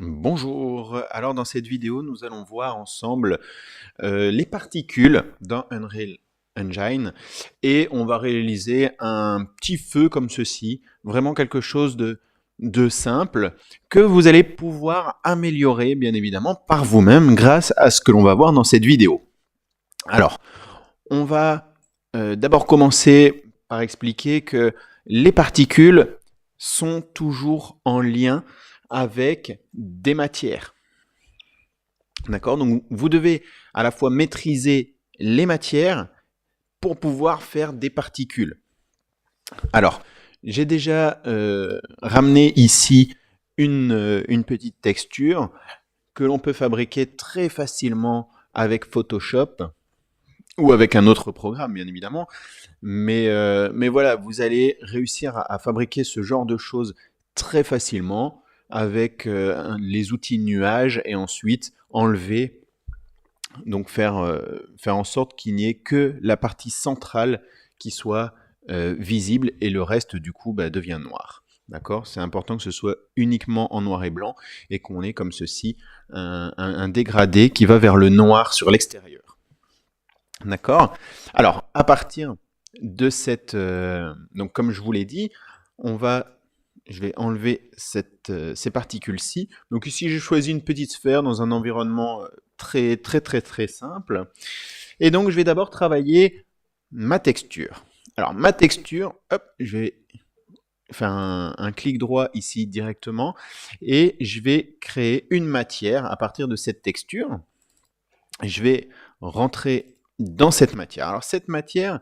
Bonjour, alors dans cette vidéo nous allons voir ensemble les particules dans Unreal Engine et on va réaliser un petit feu comme ceci, vraiment quelque chose de simple que vous allez pouvoir améliorer bien évidemment par vous-même grâce à ce que l'on va voir dans cette vidéo. Alors, on va d'abord commencer par expliquer que les particules sont toujours en lien avec des matières. D'accord? Donc vous devez à la fois maîtriser les matières pour pouvoir faire des particules. Alors, j'ai déjà ramené ici une petite texture que l'on peut fabriquer très facilement avec Photoshop ou avec un autre programme, bien évidemment. Mais voilà, vous allez réussir à fabriquer ce genre de choses très facilement avec les outils nuages et ensuite enlever, donc faire en sorte qu'il n'y ait que la partie centrale qui soit visible et le reste du coup devient noir. D'accord? C'est important que ce soit uniquement en noir et blanc et qu'on ait comme ceci un dégradé qui va vers le noir sur l'extérieur. D'accord? Alors, à partir de cette... donc, comme je vous l'ai dit, je vais enlever ces particules-ci. Donc ici, j'ai choisi une petite sphère dans un environnement très simple. Et donc, je vais d'abord travailler ma texture. Alors, ma texture, hop, je vais faire un clic droit ici directement et je vais créer une matière à partir de cette texture. Je vais rentrer dans cette matière. Alors cette matière,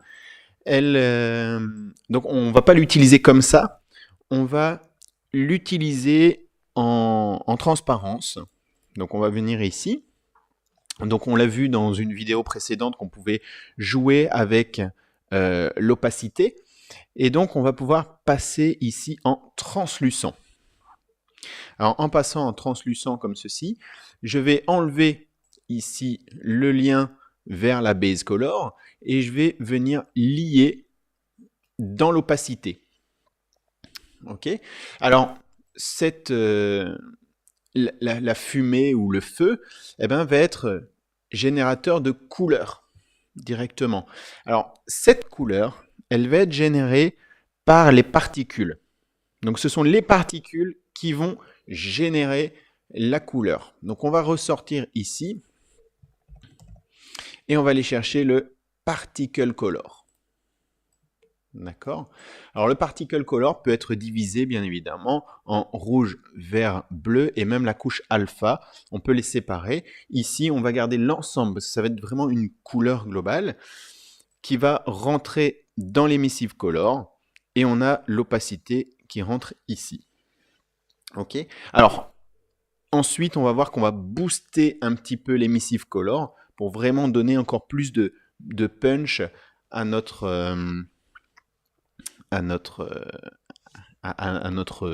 donc on ne va pas l'utiliser comme ça, on va l'utiliser en transparence. Donc on va venir ici. Donc on l'a vu dans une vidéo précédente qu'on pouvait jouer avec l'opacité. Et donc on va pouvoir passer ici en translucent. Alors en passant en translucent comme ceci, je vais enlever ici le lien vers la base color et je vais venir lier dans l'opacité. Ok. Alors la fumée ou le feu, va être générateur de couleurs directement. Alors cette couleur, elle va être générée par les particules. Donc ce sont les particules qui vont générer la couleur. Donc on va ressortir ici et on va aller chercher le particle color. D'accord? Alors le particle color peut être divisé bien évidemment en rouge, vert, bleu et même la couche alpha. On peut les séparer. Ici, on va garder l'ensemble parce que ça va être vraiment une couleur globale qui va rentrer dans l'emissive color et on a l'opacité qui rentre ici. Ok? Alors ensuite, on va voir qu'on va booster un petit peu l'emissive color pour vraiment donner encore plus de punch à notre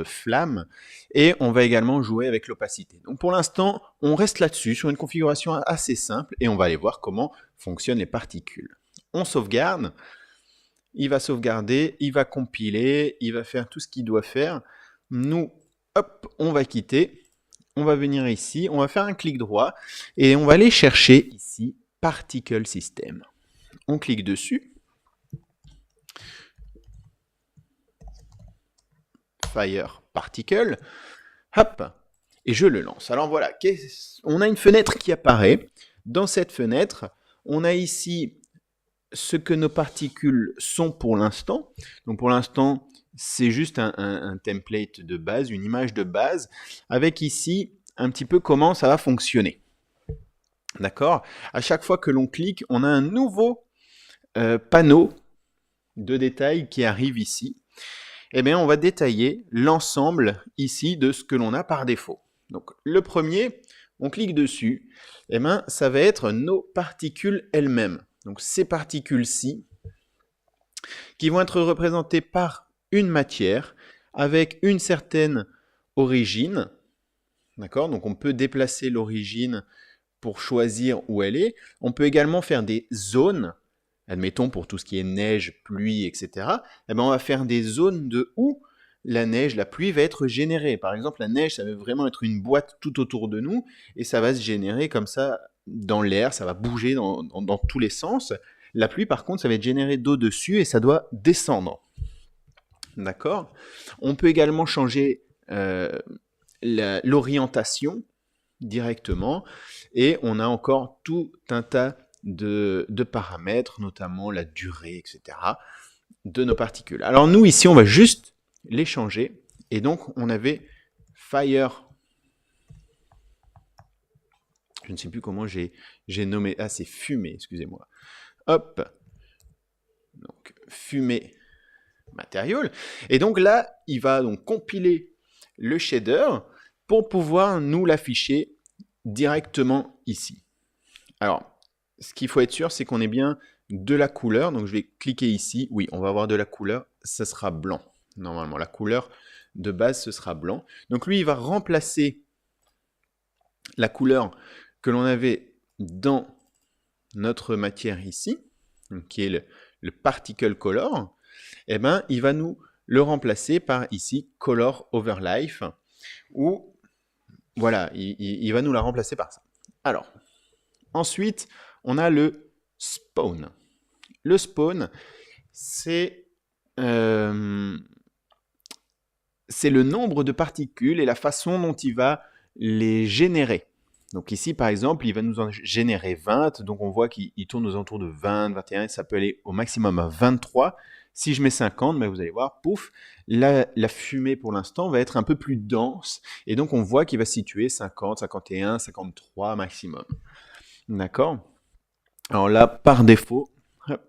flamme. Et on va également jouer avec l'opacité. Donc pour l'instant, on reste là-dessus sur une configuration assez simple et on va aller voir comment fonctionnent les particules. On sauvegarde. Il va sauvegarder, il va compiler, il va faire tout ce qu'il doit faire. Nous, hop, on va quitter. On va venir ici, on va faire un clic droit et on va aller chercher ici Particle System. On clique dessus. Fire Particle. Hop. Et je le lance. Alors voilà, on a une fenêtre qui apparaît. Dans cette fenêtre, on a ici ce que nos particules sont pour l'instant. Donc pour l'instant, c'est juste un template de base, une image de base, avec ici un petit peu comment ça va fonctionner. D'accord? À chaque fois que l'on clique, on a un nouveau panneau de détails qui arrive ici. Eh bien, on va détailler l'ensemble ici de ce que l'on a par défaut. Donc le premier, on clique dessus, eh bien, ça va être nos particules elles-mêmes. Donc ces particules-ci, qui vont être représentées par une matière avec une certaine origine. D'accord? Donc on peut déplacer l'origine pour choisir où elle est. On peut également faire des zones. Admettons pour tout ce qui est neige, pluie, etc. Eh bien, on va faire des zones de où la neige, la pluie va être générée. Par exemple, la neige, ça va vraiment être une boîte tout autour de nous et ça va se générer comme ça dans l'air, ça va bouger dans tous les sens. La pluie, par contre, ça va être généré d'eau dessus et ça doit descendre. D'accord? On peut également changer l'orientation directement et on a encore tout un tas de paramètres, notamment la durée, etc., de nos particules. Alors nous, ici, on va juste les changer. Et donc, on avait fire. Je ne sais plus comment j'ai nommé. Ah, c'est fumée, excusez-moi. Hop. Donc, fumée material. Et donc là, il va donc compiler le shader pour pouvoir nous l'afficher directement ici. Alors, ce qu'il faut être sûr, c'est qu'on ait bien de la couleur. Donc, je vais cliquer ici. Oui, on va avoir de la couleur. Ça sera blanc. Normalement, la couleur de base, ce sera blanc. Donc, lui, il va remplacer la couleur que l'on avait dans notre matière ici, donc qui est le particle color. Eh ben, il va nous le remplacer par ici color overlife, ou voilà, il va nous la remplacer par ça. Alors, ensuite, on a le spawn. Le spawn, c'est le nombre de particules et la façon dont il va les générer. Donc ici, par exemple, il va nous en générer 20. Donc on voit qu'il tourne aux alentours de 20, 21. Ça peut aller au maximum à 23. Si je mets 50, ben vous allez voir, pouf, la fumée pour l'instant va être un peu plus dense. Et donc on voit qu'il va se situer 50, 51, 53 maximum. D'accord? Alors là, par défaut,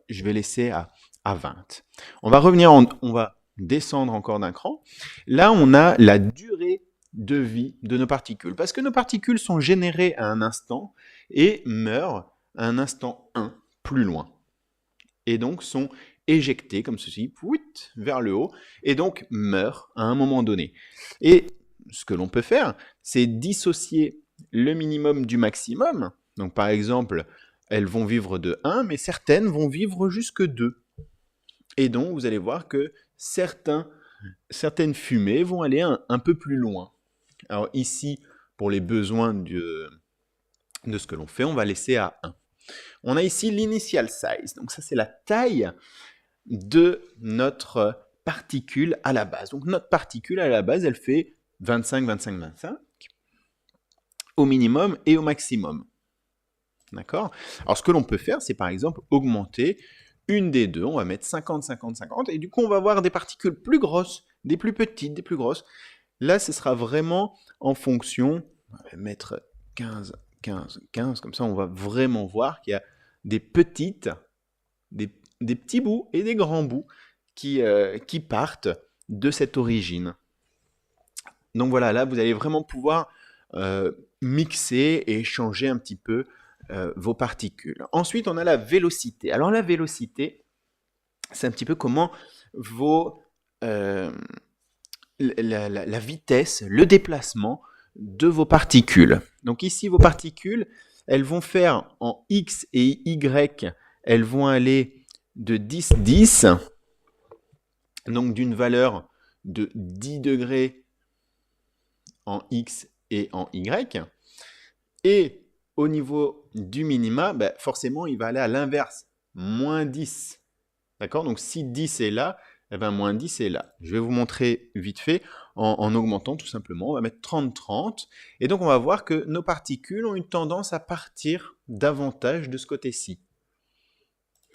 je vais laisser à 20. On va revenir, on va descendre encore d'un cran. Là, on a la durée de vie de nos particules. Parce que nos particules sont générées à un instant et meurent à un instant 1 plus loin. Et donc sont éjectées comme ceci, vers le haut, et donc meurent à un moment donné. Et ce que l'on peut faire, c'est dissocier le minimum du maximum. Donc par exemple, elles vont vivre de 1, mais certaines vont vivre jusque 2. Et donc, vous allez voir que certaines fumées vont aller un peu plus loin. Alors ici, pour les besoins de ce que l'on fait, on va laisser à 1. On a ici l'initial size. Donc ça, c'est la taille de notre particule à la base. Donc notre particule à la base, elle fait 25, 25, 25 au minimum et au maximum. D'accord? Alors ce que l'on peut faire, c'est par exemple augmenter une des deux. On va mettre 50, 50, 50. Et du coup, on va avoir des particules plus grosses, des plus petites, des plus grosses. Là, ce sera vraiment en fonction, on va mettre 15, 15, 15, comme ça on va vraiment voir qu'il y a des petites, des petits bouts et des grands bouts qui partent de cette origine. Donc voilà, là vous allez vraiment pouvoir mixer et changer un petit peu vos particules. Ensuite, on a la vélocité. Alors la vélocité, c'est un petit peu comment la vitesse, le déplacement de vos particules. Donc ici, vos particules, elles vont faire en X et Y, elles vont aller de 10, 10, donc d'une valeur de 10 degrés en X et en Y. Et au niveau du minima, ben forcément, il va aller à l'inverse, moins 10. D'accord? Donc si 10 est là, eh ben, moins 10 est là. Je vais vous montrer vite fait en augmentant tout simplement. On va mettre 30, 30. Et donc, on va voir que nos particules ont une tendance à partir davantage de ce côté-ci.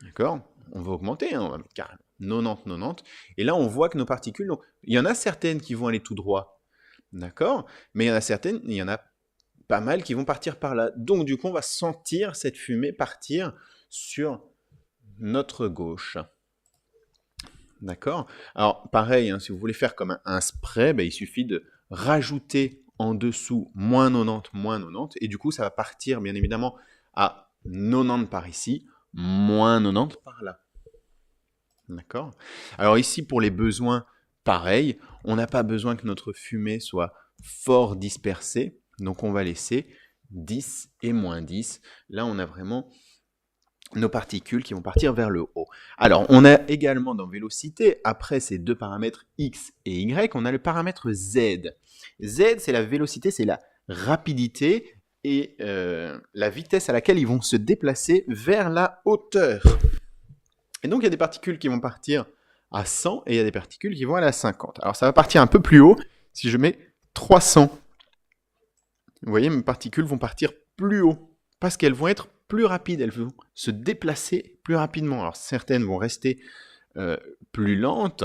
D'accord? On va augmenter, hein, on va mettre carrément 90, 90. Et là, on voit que nos particules, donc, il y en a certaines qui vont aller tout droit. D'accord? Mais il y en a certaines, il y en a pas mal qui vont partir par là. Donc, du coup, on va sentir cette fumée partir sur notre gauche. D'accord? Alors, pareil, hein, si vous voulez faire comme un spray, ben, il suffit de rajouter en dessous moins 90, moins 90, et du coup, ça va partir, bien évidemment, à 90 par ici, moins 90 par là. D'accord? Alors ici, pour les besoins, pareil, on n'a pas besoin que notre fumée soit fort dispersée, donc on va laisser 10 et moins 10. Là, on a vraiment nos particules qui vont partir vers le haut. Alors, on a également dans vélocité, après ces deux paramètres x et y, on a le paramètre z. Z, c'est la vélocité, c'est la rapidité et la vitesse à laquelle ils vont se déplacer vers la hauteur. Et donc, il y a des particules qui vont partir à 100 et il y a des particules qui vont aller à 50. Alors, ça va partir un peu plus haut si je mets 300. Vous voyez, mes particules vont partir plus haut parce qu'elles vont être plus rapides, elles vont se déplacer plus rapidement. Alors, certaines vont rester plus lentes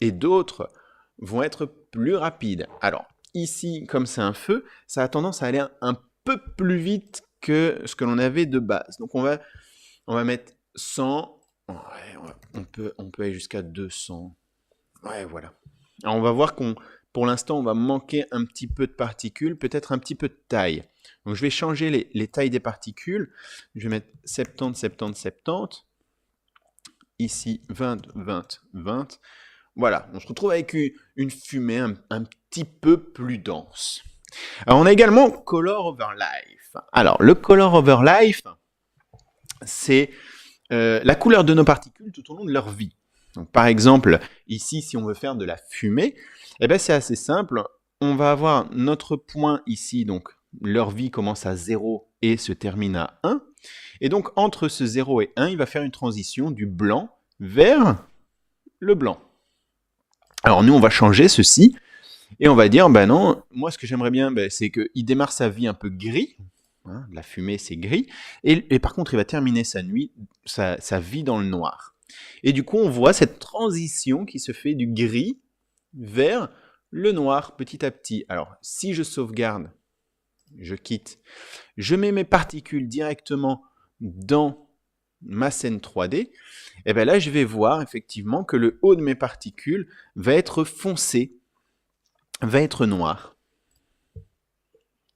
et d'autres vont être plus rapides. Alors, ici, comme c'est un feu, ça a tendance à aller un peu plus vite que ce que l'on avait de base. Donc, on va mettre 100. Ouais, on peut aller jusqu'à 200. Ouais, voilà. Alors, on va voir pour l'instant, on va manquer un petit peu de particules, peut-être un petit peu de taille. Donc, je vais changer les tailles des particules. Je vais mettre 70, 70, 70. Ici, 20, 20, 20. Voilà, on se retrouve avec une fumée un petit peu plus dense. Alors, on a également Color Over Life. Alors, le Color Over Life, c'est la couleur de nos particules tout au long de leur vie. Donc, par exemple, ici, si on veut faire de la fumée, eh ben, c'est assez simple. On va avoir notre point ici, donc leur vie commence à 0 et se termine à 1. Et donc, entre ce 0 et 1, il va faire une transition du blanc vers le blanc. Alors, nous, on va changer ceci et on va dire, ben non, moi, ce que j'aimerais bien, c'est qu'il démarre sa vie un peu gris. Hein, la fumée, c'est gris. Et par contre, il va terminer sa vie dans le noir. Et du coup, on voit cette transition qui se fait du gris vers le noir petit à petit. Alors, si je sauvegarde, je quitte, je mets mes particules directement dans ma scène 3D, et bien là, je vais voir effectivement que le haut de mes particules va être foncé, va être noir.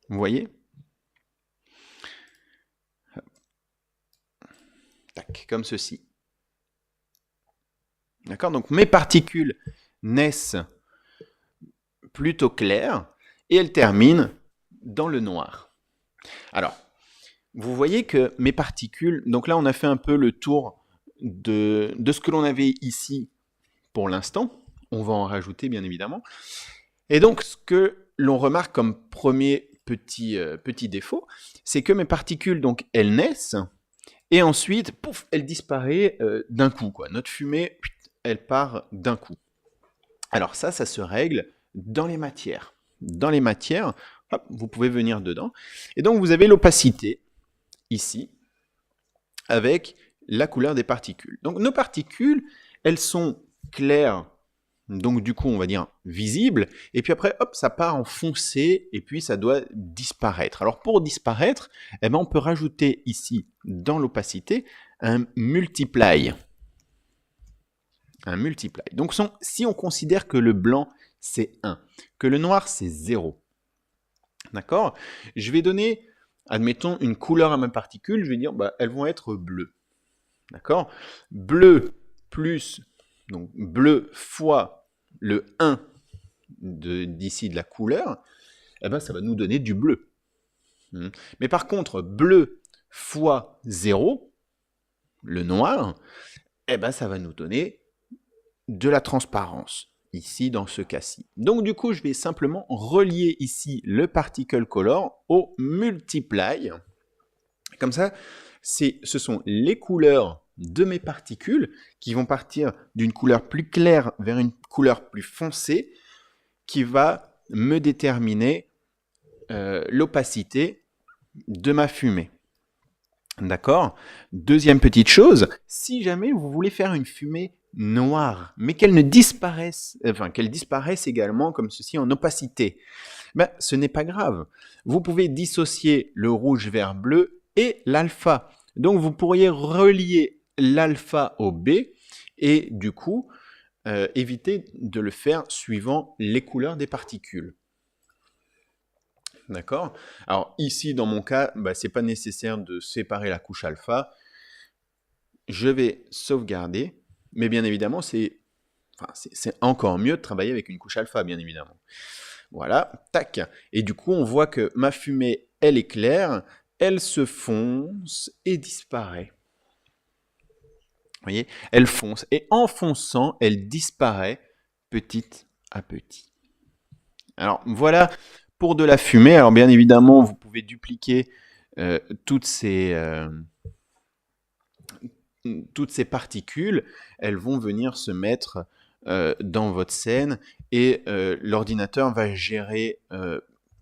Vous voyez ? Tac, comme ceci. D'accord ? Donc mes particules naissent plutôt claires et elles terminent dans le noir. Alors, vous voyez que mes particules, donc là on a fait un peu le tour de ce que l'on avait ici pour l'instant. On va en rajouter bien évidemment. Et donc ce que l'on remarque comme premier petit défaut, c'est que mes particules, donc elles naissent et ensuite, pouf, elles disparaissent d'un coup, quoi. Notre fumée, elle part d'un coup. Alors ça se règle dans les matières. Dans les matières, hop, vous pouvez venir dedans. Et donc, vous avez l'opacité, ici, avec la couleur des particules. Donc, nos particules, elles sont claires, donc du coup, on va dire visibles. Et puis après, hop, ça part en foncé, et puis ça doit disparaître. Alors, pour disparaître, eh ben, on peut rajouter ici, dans l'opacité, un multiply. Un multiply. Donc, si on considère que le blanc, c'est 1, que le noir, c'est 0, d'accord ? Je vais donner, admettons, une couleur à mes particules, je vais dire, elles vont être bleues, d'accord ? Bleu plus, donc bleu fois le 1 d'ici de la couleur, eh ben, ça va nous donner du bleu. Mais par contre, bleu fois 0, le noir, eh ben, ça va nous donner de la transparence, ici dans ce cas-ci. Donc du coup, je vais simplement relier ici le particle color au multiply. Comme ça, ce sont les couleurs de mes particules qui vont partir d'une couleur plus claire vers une couleur plus foncée qui va me déterminer l'opacité de ma fumée. D'accord ? Deuxième petite chose, si jamais vous voulez faire une fumée noire, mais qu'elle disparaisse également comme ceci en opacité, ce n'est pas grave. Vous pouvez dissocier le rouge vert bleu et l'alpha. Donc vous pourriez relier l'alpha au B et du coup éviter de le faire suivant les couleurs des particules. D'accord ? Alors ici, dans mon cas, c'est pas nécessaire de séparer la couche alpha. Je vais sauvegarder, mais bien évidemment, c'est encore mieux de travailler avec une couche alpha, bien évidemment. Voilà, tac. Et du coup, on voit que ma fumée, elle est claire, elle se fonce et disparaît. Vous voyez, elle fonce. Et en fonçant, elle disparaît petit à petit. Alors voilà pour de la fumée. Alors bien évidemment, vous pouvez dupliquer toutes ces particules. Elles vont venir se mettre dans votre scène et l'ordinateur va gérer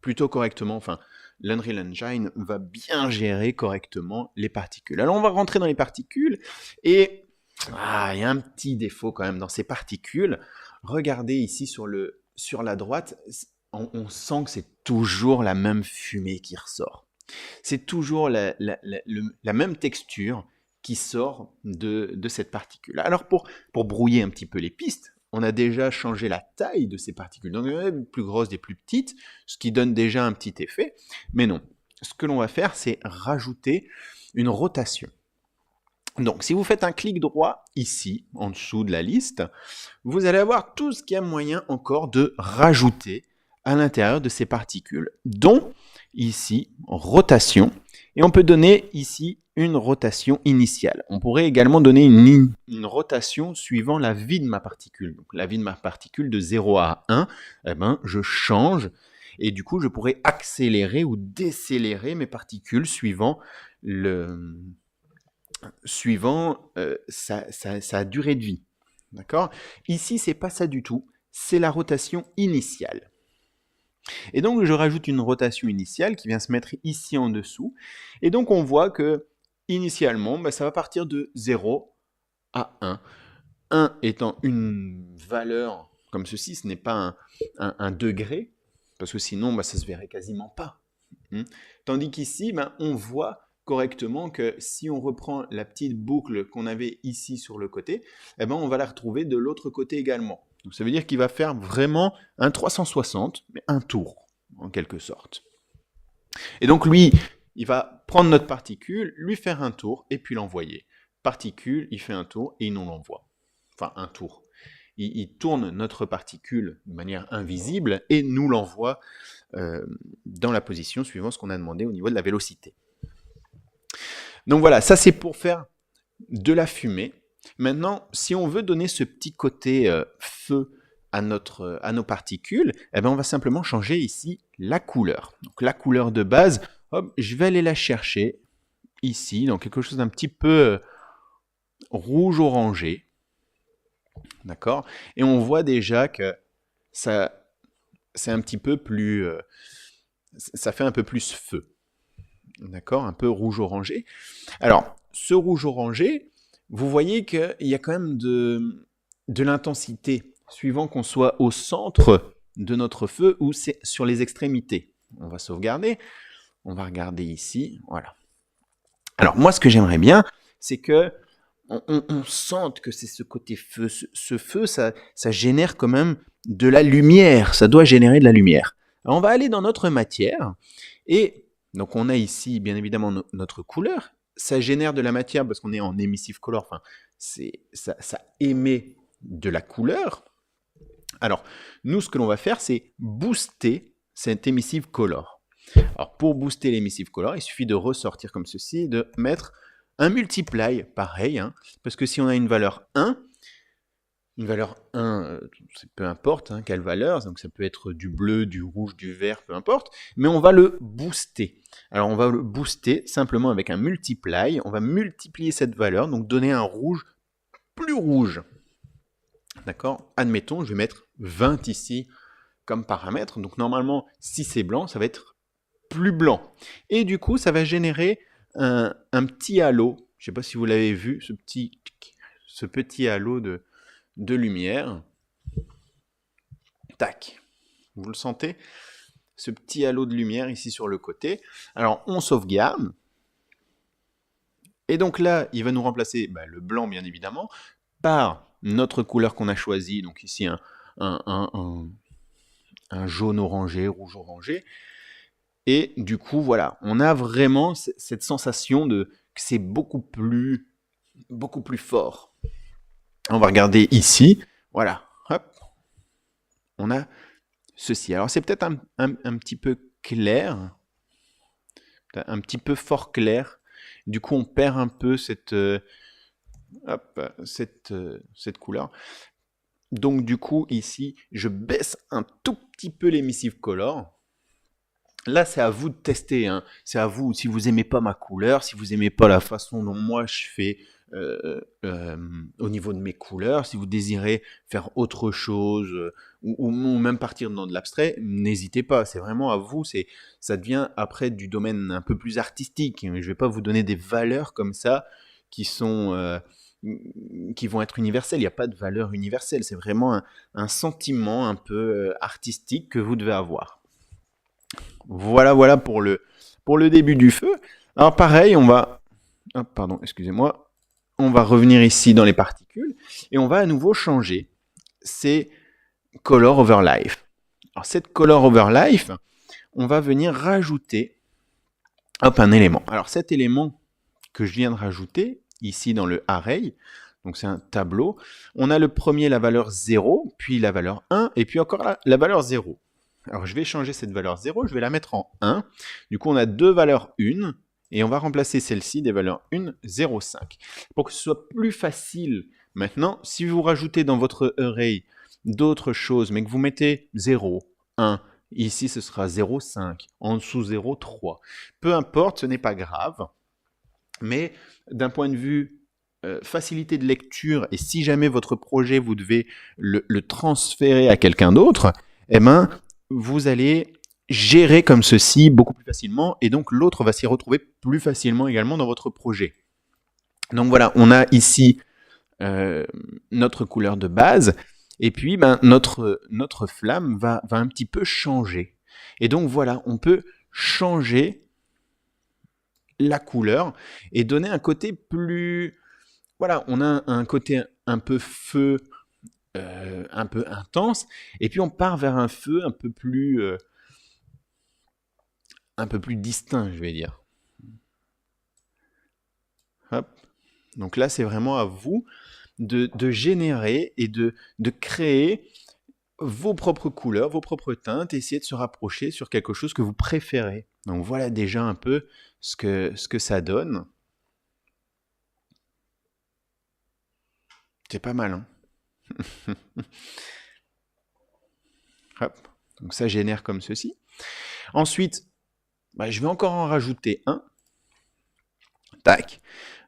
plutôt correctement, enfin l'Unreal Engine va bien gérer correctement les particules. Alors on va rentrer dans les particules et il y a un petit défaut quand même dans ces particules. Regardez ici sur la droite, on sent que c'est toujours la même fumée qui ressort. C'est toujours la même texture qui sort de cette particule. Alors pour brouiller un petit peu les pistes, on a déjà changé la taille de ces particules. Donc il y en a des plus grosses, des plus petites, ce qui donne déjà un petit effet. Mais non, ce que l'on va faire, c'est rajouter une rotation. Donc si vous faites un clic droit ici, en dessous de la liste, vous allez avoir tout ce qu'il y a moyen encore de rajouter à l'intérieur de ces particules, dont ici, rotation, et on peut donner ici une rotation initiale. On pourrait également donner une rotation suivant la vie de ma particule. Donc, la vie de ma particule de 0 à 1, eh ben, je change, et du coup, je pourrais accélérer ou décélérer mes particules suivant sa durée de vie. D'accord ? Ici, c'est pas ça du tout, c'est la rotation initiale. Et donc, je rajoute une rotation initiale qui vient se mettre ici en dessous. Et donc, on voit que, initialement, ça va partir de 0 à 1. 1 étant une valeur comme ceci, ce n'est pas un degré, parce que sinon, ça se verrait quasiment pas. Tandis qu'ici, on voit correctement que si on reprend la petite boucle qu'on avait ici sur le côté, on va la retrouver de l'autre côté également. Donc ça veut dire qu'il va faire vraiment un 360, mais un tour, en quelque sorte. Et donc lui, il va prendre notre particule, lui faire un tour, et puis l'envoyer. Particule, il fait un tour, et il nous l'envoie. Enfin, un tour. Il tourne notre particule de manière invisible, et nous l'envoie dans la position suivant ce qu'on a demandé au niveau de la vélocité. Donc voilà, ça c'est pour faire de la fumée. Maintenant, si on veut donner ce petit côté feu à nos particules, on va simplement changer ici la couleur. Donc la couleur de base, hop, je vais aller la chercher ici, dans quelque chose d'un petit peu rouge-orangé. D'accord ? Et on voit déjà que c'est un petit peu plus... ça fait un peu plus feu. D'accord ? Un peu rouge-orangé. Alors, ce rouge-orangé, vous voyez qu'il y a quand même de l'intensité, suivant qu'on soit au centre de notre feu ou c'est sur les extrémités. On va sauvegarder. On va regarder ici. Voilà. Alors, moi, ce que j'aimerais bien, c'est que on sente que c'est ce côté feu. Ce feu, ça génère quand même de la lumière. Ça doit générer de la lumière. Alors, on va aller dans notre matière. Et donc, on a ici, bien évidemment, notre couleur. Ça génère de la matière parce qu'on est en emissive color. Enfin, ça émet de la couleur. Alors, nous, ce que l'on va faire, c'est booster cette emissive color. Alors, pour booster l'emissive color, il suffit de ressortir comme ceci et de mettre un multiply, pareil, parce que si on a une valeur 1, c'est peu importe quelle valeur, donc ça peut être du bleu, du rouge, du vert, peu importe, mais on va le booster. Alors on va le booster simplement avec un multiply, on va multiplier cette valeur, donc donner un rouge plus rouge. D'accord ? Admettons, je vais mettre 20 ici comme paramètre, donc normalement, si c'est blanc, ça va être plus blanc. Et du coup, ça va générer un petit halo, je ne sais pas si vous l'avez vu, ce petit halo de lumière. Tac. Vous le sentez ? Ce petit halo de lumière ici sur le côté. Alors, on sauvegarde. Et donc là, il va nous remplacer le blanc, bien évidemment, par notre couleur qu'on a choisie. Donc ici, un jaune orangé, rouge orangé. Et du coup, voilà, on a vraiment cette sensation que c'est beaucoup plus fort. On va regarder ici. Voilà, hop. On a ceci. Alors, c'est peut-être un petit peu clair. un petit peu fort clair. Du coup, on perd un peu cette couleur. Donc du coup, ici, je baisse un tout petit peu l'emissive color. Là, c'est à vous de tester, hein. C'est à vous, si vous aimez pas ma couleur, si vous aimez pas la façon dont moi je fais au niveau de mes couleurs, si vous désirez faire autre chose ou même partir dans de l'abstrait, n'hésitez pas. C'est vraiment à vous. Ça devient après du domaine un peu plus artistique. Je vais pas vous donner des valeurs comme ça qui sont qui vont être universelles. Il n'y a pas de valeur universelle. C'est vraiment un sentiment un peu artistique que vous devez avoir. Voilà pour le début du feu. Alors pareil, on va... Ah, pardon, excusez-moi. On va revenir ici dans les particules et on va à nouveau changer ces color over life. Alors cette color over life, on va venir rajouter un élément. Alors cet élément que je viens de rajouter ici dans le array, donc c'est un tableau, on a le premier la valeur 0, puis la valeur 1 et puis encore la valeur 0. Alors je vais changer cette valeur 0, je vais la mettre en 1. Du coup on a deux valeurs 1 et on va remplacer celle-ci des valeurs 1, 0, 5. Pour que ce soit plus facile maintenant, si vous rajoutez dans votre array d'autres choses, mais que vous mettez 0, 1, ici ce sera 0, 5, en dessous 0, 3. Peu importe, ce n'est pas grave, mais d'un point de vue facilité de lecture, et si jamais votre projet, vous devez le transférer à quelqu'un d'autre, eh ben, vous allez gérer comme ceci beaucoup plus facilement, et donc l'autre va s'y retrouver plus facilement également dans votre projet. Donc voilà, on a ici notre couleur de base, et puis notre flamme va un petit peu changer. Et donc voilà, on peut changer la couleur et donner un côté plus... Voilà, on a un côté un peu feu, un peu intense, et puis on part vers un feu un peu plus distinct, je vais dire. Hop. Donc là, c'est vraiment à vous de générer et de créer vos propres couleurs, vos propres teintes, essayer de se rapprocher sur quelque chose que vous préférez. Donc voilà déjà un peu ce que ça donne. C'est pas mal, hein. Hop. Donc ça génère comme ceci. Ensuite, je vais encore en rajouter un. Tac.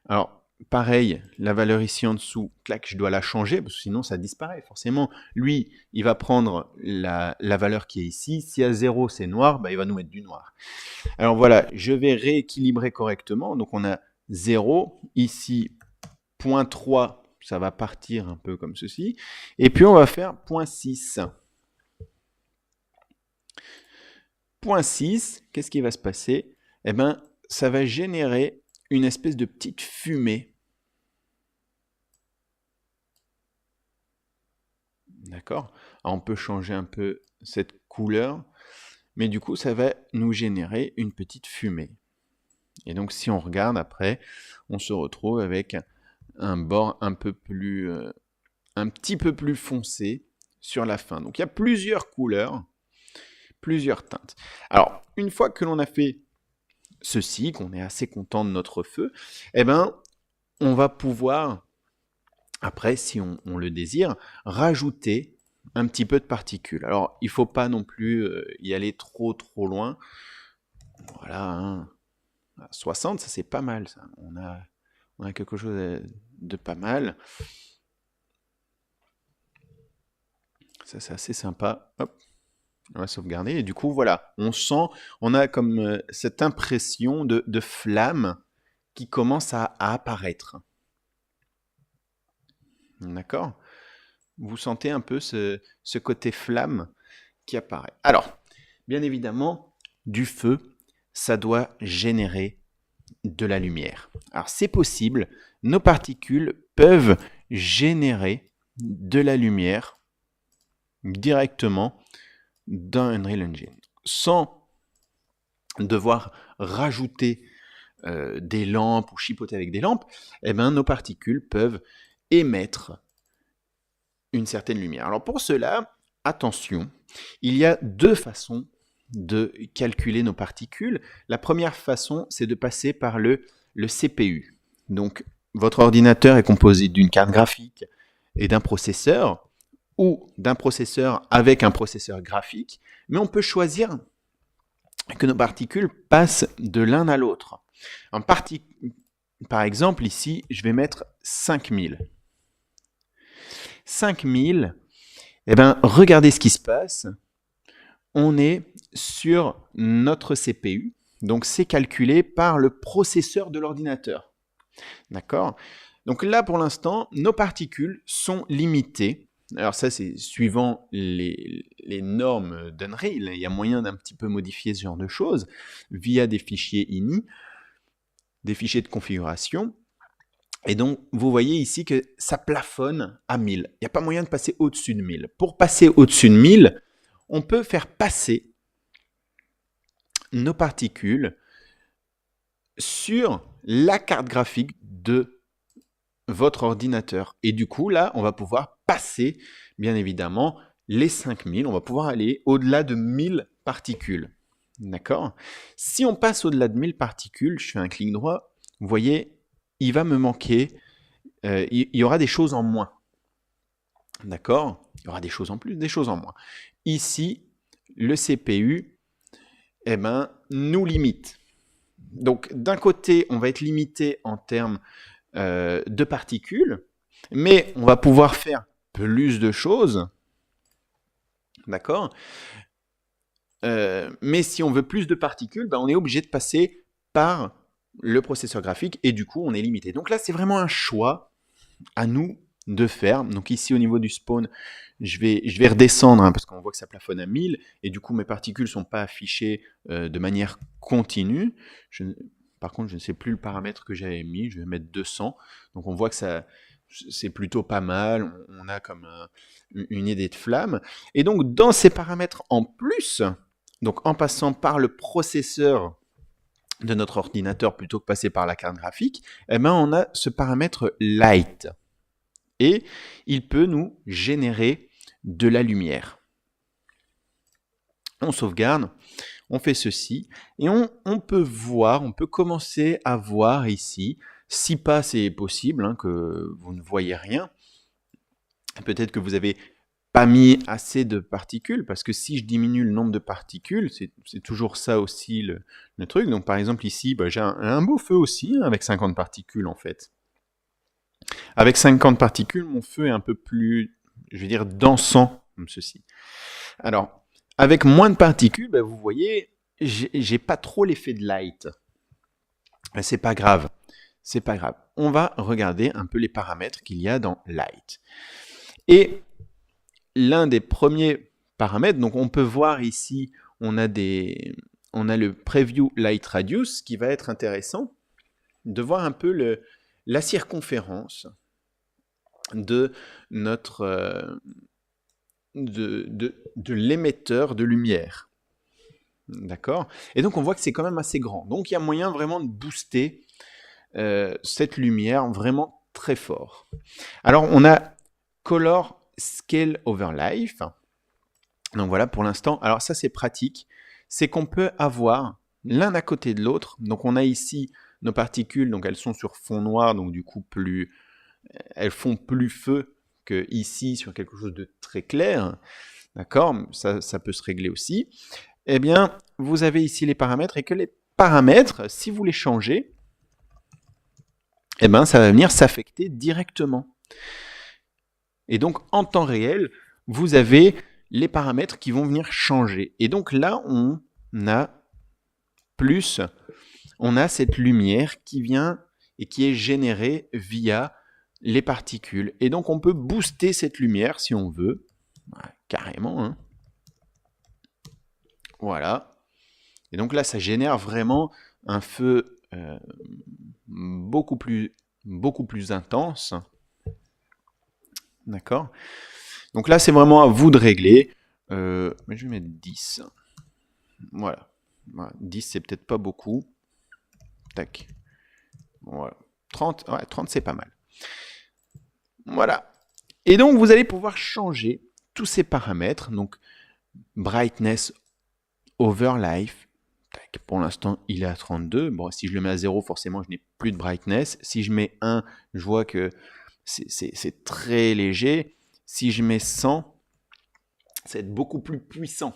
Alors, pareil, la valeur ici en dessous, clac, je dois la changer, parce que sinon ça disparaît. Forcément, lui, il va prendre la valeur qui est ici. S'il y a 0, c'est noir, il va nous mettre du noir. Alors voilà, je vais rééquilibrer correctement. Donc on a 0, ici, 0.3, ça va partir un peu comme ceci. Et puis on va faire 0.6. 0.6, qu'est-ce qui va se passer? Eh bien, ça va générer une espèce de petite fumée. D'accord? On peut changer un peu cette couleur, mais du coup, ça va nous générer une petite fumée. Et donc, si on regarde après, on se retrouve avec un bord un petit peu plus foncé sur la fin. Donc, il y a plusieurs couleurs, plusieurs teintes. Alors, une fois que l'on a fait ceci, qu'on est assez content de notre feu, eh ben, on va pouvoir, après, si on le désire, rajouter un petit peu de particules. Alors, il ne faut pas non plus y aller trop loin. Voilà, hein. 60, ça c'est pas mal, ça. On a quelque chose de pas mal. Ça c'est assez sympa. Hop. On va sauvegarder. Et du coup, voilà, on a comme cette impression de flamme qui commence à apparaître. D'accord? Vous sentez un peu ce côté flamme qui apparaît. Alors, bien évidemment, du feu, ça doit générer de la lumière. Alors, c'est possible, nos particules peuvent générer de la lumière directement dans Unreal Engine, sans devoir rajouter des lampes ou chipoter avec des lampes. Eh bien, nos particules peuvent émettre une certaine lumière. Alors pour cela, attention, il y a deux façons de calculer nos particules, la première façon, c'est de passer par le CPU. Donc, votre ordinateur est composé d'une carte graphique et d'un processeur, ou d'un processeur avec un processeur graphique, mais on peut choisir que nos particules passent de l'un à l'autre. Par exemple, ici, je vais mettre 5000. 5000, eh bien, regardez ce qui se passe. On est sur notre CPU, donc c'est calculé par le processeur de l'ordinateur. D'accord? Donc là, pour l'instant, nos particules sont limitées. Alors ça, c'est suivant les normes d'Unreal. Il y a moyen d'un petit peu modifier ce genre de choses via des fichiers ini, des fichiers de configuration. Et donc, vous voyez ici que ça plafonne à 1000. Il n'y a pas moyen de passer au-dessus de 1000. Pour passer au-dessus de 1000, on peut faire passer nos particules sur la carte graphique de votre ordinateur. Et du coup, là, on va pouvoir passer, bien évidemment, les 5000. On va pouvoir aller au-delà de 1000 particules. D'accord? Si on passe au-delà de 1000 particules, je fais un clic droit, vous voyez, il va me manquer, il y aura des choses en moins. D'accord? Il y aura des choses en plus, des choses en moins. Ici, le CPU, eh ben, nous limite. Donc, d'un côté, on va être limité en termes de particules, mais on va pouvoir faire plus de choses. D'accord? Mais si on veut plus de particules, ben, on est obligé de passer par le processeur graphique et du coup, on est limité. Donc là, c'est vraiment un choix à nous de faire. Donc ici, au niveau du spawn, je vais redescendre parce qu'on voit que ça plafonne à 1000 et du coup, mes particules ne sont pas affichées de manière continue. Par contre, je ne sais plus le paramètre que j'avais mis. Je vais mettre 200. Donc on voit que c'est plutôt pas mal. On a comme une idée de flamme. Et donc, dans ces paramètres en plus, donc en passant par le processeur de notre ordinateur plutôt que passer par la carte graphique, eh ben, on a ce paramètre light. Et il peut nous générer de la lumière. On sauvegarde, on fait ceci, et on peut voir, on peut commencer à voir ici, si pas c'est possible, hein, que vous ne voyez rien, peut-être que vous avez pas mis assez de particules, parce que si je diminue le nombre de particules, c'est toujours ça aussi le truc. Donc par exemple ici, bah, j'ai un beau feu aussi, hein, avec 50 particules en fait. Avec 50 particules, mon feu est un peu plus, je vais dire, dansant, comme ceci. Alors, avec moins de particules, bah, vous voyez, j'ai pas trop l'effet de light. Mais c'est pas grave, c'est pas grave. On va regarder un peu les paramètres qu'il y a dans light. Et l'un des premiers paramètres, donc on peut voir ici, on a le preview light radius qui va être intéressant de voir un peu la circonférence de notre de l'émetteur de lumière. D'accord? Et donc on voit que c'est quand même assez grand. Donc il y a moyen vraiment de booster cette lumière vraiment très fort. Alors on a Color Scale over Life. Donc voilà pour l'instant. Alors ça c'est pratique. C'est qu'on peut avoir l'un à côté de l'autre. Donc on a ici nos particules, donc elles sont sur fond noir, donc du coup elles font plus feu que ici sur quelque chose de très clair. D'accord? Ça peut se régler aussi. Eh bien, vous avez ici les paramètres et que les paramètres, si vous les changez, eh bien, ça va venir s'affecter directement. Et donc, en temps réel, vous avez les paramètres qui vont venir changer. Et donc là, on a cette lumière qui vient et qui est générée via les particules. Et donc, on peut booster cette lumière si on veut. Ouais, carrément, hein. Voilà. Et donc là, ça génère vraiment un feu beaucoup plus intense. D'accord? Donc là, c'est vraiment à vous de régler. Mais je vais mettre 10. Voilà. 10, c'est peut-être pas beaucoup. Tac. Voilà. 30, ouais, 30, c'est pas mal. Voilà. Et donc, vous allez pouvoir changer tous ces paramètres. Donc, brightness Overlife. Tac, pour l'instant, il est à 32. Bon, si je le mets à 0, forcément, je n'ai plus de brightness. Si je mets 1, je vois que c'est très léger. Si je mets 100, ça va être beaucoup plus puissant.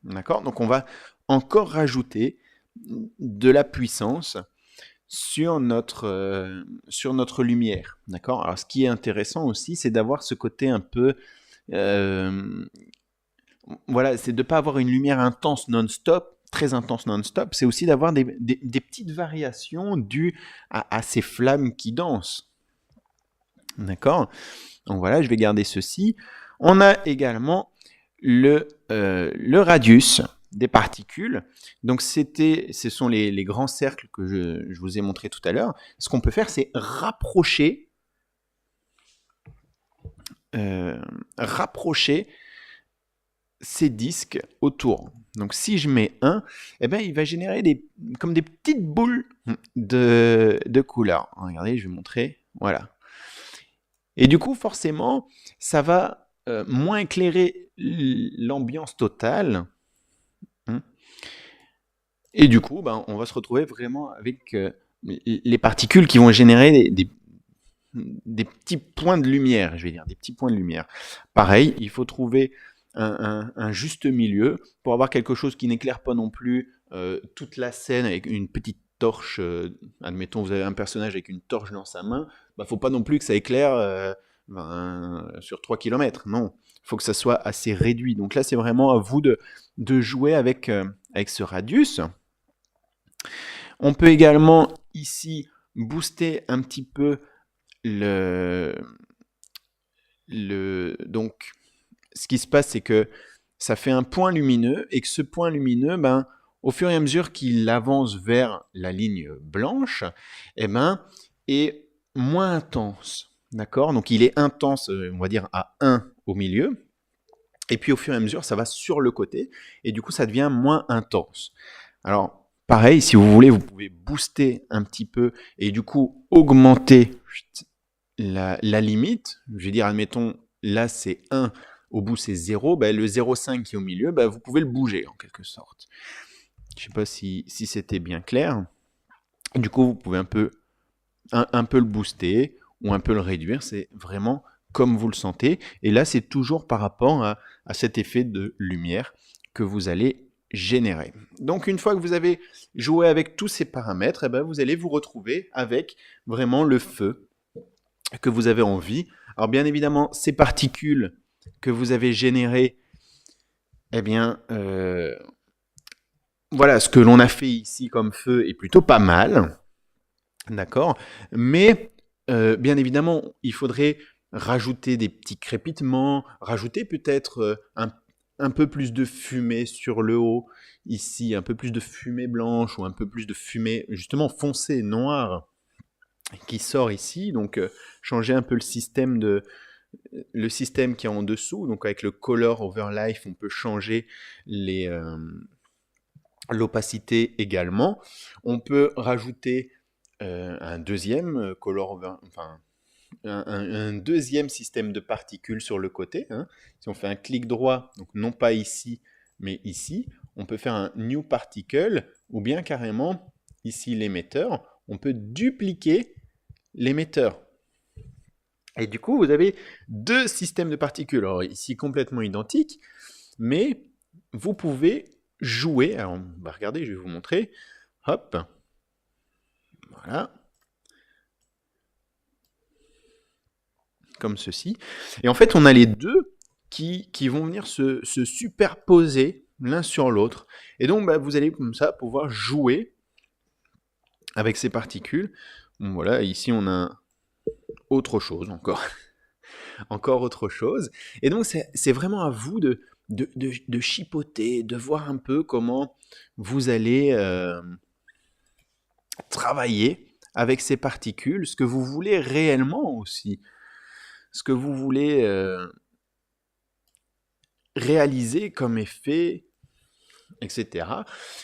D'accord? Donc, on va encore rajouter de la puissance sur notre lumière. D'accord? Alors, ce qui est intéressant aussi, c'est d'avoir ce côté un peu... voilà, c'est de ne pas avoir une lumière intense non-stop, très intense non-stop. C'est aussi d'avoir des petites variations dues à ces flammes qui dansent. D'accord? Donc voilà, je vais garder ceci. On a également le radius des particules. Donc ce sont les grands cercles que je vous ai montré tout à l'heure. Ce qu'on peut faire, c'est rapprocher ces disques autour. Donc si je mets 1, eh ben, il va générer comme des petites boules de couleurs. Regardez, je vais montrer. Voilà. Et du coup, forcément, ça va moins éclairer l'ambiance totale. Et du coup, ben, on va se retrouver vraiment avec les particules qui vont générer des petits points de lumière, je vais dire, des petits points de lumière. Pareil, il faut trouver un juste milieu pour avoir quelque chose qui n'éclaire pas non plus toute la scène avec une petite torche. Admettons, vous avez un personnage avec une torche dans sa main, bah, faut pas non plus que ça éclaire sur 3 km. Non, il faut que ça soit assez réduit. Donc là, c'est vraiment à vous de jouer avec ce radius. On peut également ici booster un petit peu donc ce qui se passe, c'est que ça fait un point lumineux et que ce point lumineux, ben, au fur et à mesure qu'il avance vers la ligne blanche, eh ben, est moins intense. D'accord? Donc il est intense, on va dire, à 1 au milieu. Et puis au fur et à mesure, ça va sur le côté. Et du coup, ça devient moins intense. Alors, pareil, si vous voulez, vous pouvez booster un petit peu et du coup augmenter la limite. Je vais dire, admettons, là c'est 1, au bout c'est 0. Ben, le 0,5 qui est au milieu, ben, vous pouvez le bouger en quelque sorte. Je ne sais pas si c'était bien clair. Du coup, vous pouvez un peu le booster ou un peu le réduire. C'est vraiment comme vous le sentez. Et là, c'est toujours par rapport à cet effet de lumière que vous allez générer. Donc, une fois que vous avez joué avec tous ces paramètres, eh ben, vous allez vous retrouver avec vraiment le feu que vous avez envie. Alors, bien évidemment, ces particules que vous avez générées, eh bien, voilà, ce que l'on a fait ici comme feu est plutôt pas mal. D'accord? Mais, bien évidemment, il faudrait rajouter des petits crépitements, rajouter peut-être un peu plus de fumée sur le haut, ici, un peu plus de fumée blanche ou un peu plus de fumée justement foncée, noire, qui sort ici. Donc, changer un peu le système qui est en dessous. Donc, avec le Color Overlife, on peut changer l'opacité également. On peut rajouter un deuxième un deuxième système de particules sur le côté. Hein. Si on fait un clic droit, donc non pas ici, mais ici, on peut faire un New Particle, ou bien carrément, ici l'émetteur, on peut dupliquer l'émetteur. Et du coup, vous avez deux systèmes de particules. Alors ici, complètement identiques, mais vous pouvez jouer. Alors, regardez, je vais vous montrer. Hop. Voilà. Comme ceci. Et en fait, on a les deux qui vont venir se superposer l'un sur l'autre. Et donc, bah, vous allez comme ça pouvoir jouer avec ces particules. Bon, voilà, ici, on a autre chose encore. Encore autre chose. Et donc, c'est vraiment à vous de chipoter, de voir un peu comment vous allez travailler avec ces particules, ce que vous voulez réellement aussi. Ce que vous voulez réaliser comme effet, etc.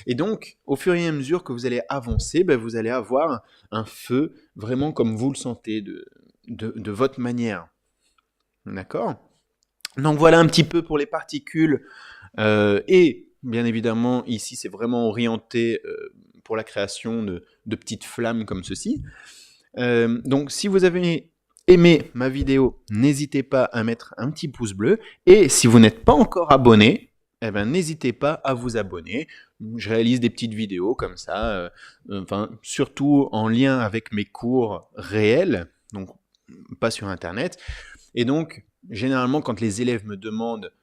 Et donc, au fur et à mesure que vous allez avancer, ben, vous allez avoir un feu vraiment comme vous le sentez, de votre manière. D'accord ? Donc voilà un petit peu pour les particules et Bien évidemment, ici, c'est vraiment orienté pour la création de petites flammes comme ceci. Donc, si vous avez aimé ma vidéo, n'hésitez pas à mettre un petit pouce bleu. Et si vous n'êtes pas encore abonné, eh ben, n'hésitez pas à vous abonner. Je réalise des petites vidéos comme ça, enfin, surtout en lien avec mes cours réels, donc pas sur Internet. Et donc, généralement, quand les élèves me demandent,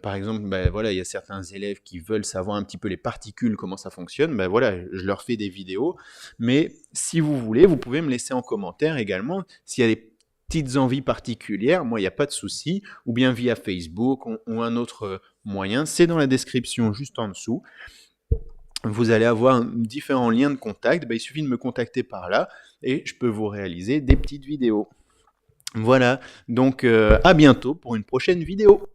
par exemple, ben voilà, il y a certains élèves qui veulent savoir un petit peu les particules, comment ça fonctionne, ben voilà, je leur fais des vidéos. Mais si vous voulez, vous pouvez me laisser en commentaire également s'il y a des petites envies particulières, moi, il n'y a pas de souci, ou bien via Facebook ou un autre moyen, c'est dans la description juste en dessous. Vous allez avoir différents liens de contact, ben, il suffit de me contacter par là et je peux vous réaliser des petites vidéos. Voilà, donc à bientôt pour une prochaine vidéo.